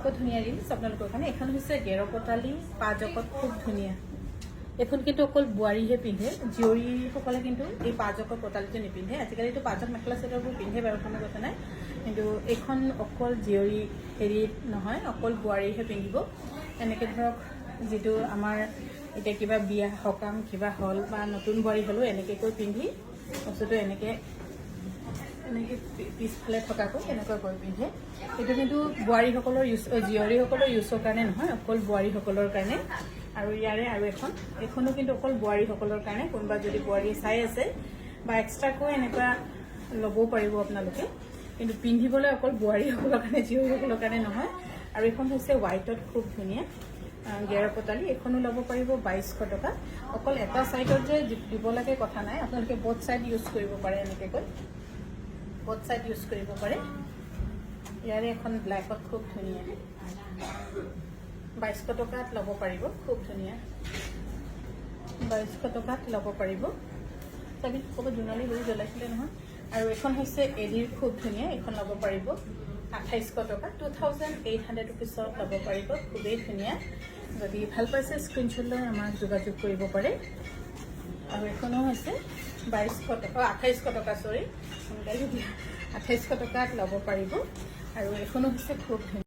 আকৌ ধুনীয়া ৰিলছ আপোনালোকৰ কাৰণে। এখন হৈছে গেৰপতালি পাজকত, খুব ধুনীয়া। এখন কিন্তু অকল বোৱাৰীহে পিন্ধে, জীয়ৰীসকলে কিন্তু এই পাজকৰ পতালিটো নিপিন্ধে। আজিকালিতো পাজক মেখেলা চাদৰবোৰ পিন্ধে বাৰু, কোনো কথা নাই, কিন্তু এইখন অকল জীয়ৰী হেৰিত নহয়, অকল বোৱাৰীহে পিন্ধিব। এনেকৈ ধৰক যিটো আমাৰ এতিয়া কিবা বিয়া সকাম কিবা হ'ল বা নতুন বোৱাৰী হ'লেও এনেকৈ পিন্ধি বস্তুটো এনেকৈ পিছফালে থকাকৈ এনেকৈ পিন্ধে। এইটো কিন্তু বোৱাৰীসকলৰ জীয়ৰীসকলৰ ইউজৰ কাৰণে নহয়, অকল বোৱাৰীসকলৰ কাৰণে। আৰু ইয়াৰে আৰু এইখনো কিন্তু অকল বোৱাৰীসকলৰ কাৰণে। কোনোবা যদি বোৱাৰীয়ে চাই আছে বা এক্সট্ৰাকৈ এনেকুৱা ল'বও পাৰিব আপোনালোকে, কিন্তু পিন্ধিবলৈ অকল বোৱাৰীসকলৰ কাৰণে, জীয়ৰীসকলৰ কাৰণে নহয়। আৰু এইখন হৈছে হোৱাইটত, খুব ধুনীয়া গেৰপতালি। এইখনো ল'ব পাৰিব 2200 টকা। অকল এটা ছাইডত যে দিব লাগে কথা নাই, আপোনালোকে বোথ ছাইড ইউজ কৰিব পাৰে, এনেকৈ বোথ ছাইড ইউজ কৰিব পাৰে। ইয়াৰে এখন ব্লেকত খুব ধুনীয়া, 2200 টকাত ল'ব পাৰিব, খুব ধুনীয়া। 2200 টকাত ল'ব পাৰিব। চাবি ক'ৰবাত জোনালী হৈ জ্বলাইছিলে নহয়। আৰু এখন হৈছে এডিৰ, খুব ধুনীয়া, এইখন ল'ব পাৰিব 2800 টকা, 2800 ৰুপিছত ল'ব পাৰিব, খুবেই ধুনীয়া। যদি ভাল পাইছে স্ক্ৰীনশ্বট লৈ আমাক যোগাযোগ কৰিব পাৰে। আৰু এখনো হৈছে 2200 টকা, 2800 টকা, চৰি সোনকালে দিয়া, 2800 টকাত ল'ব পাৰিব। আৰু এখনো হৈছে খুব ধুনীয়া।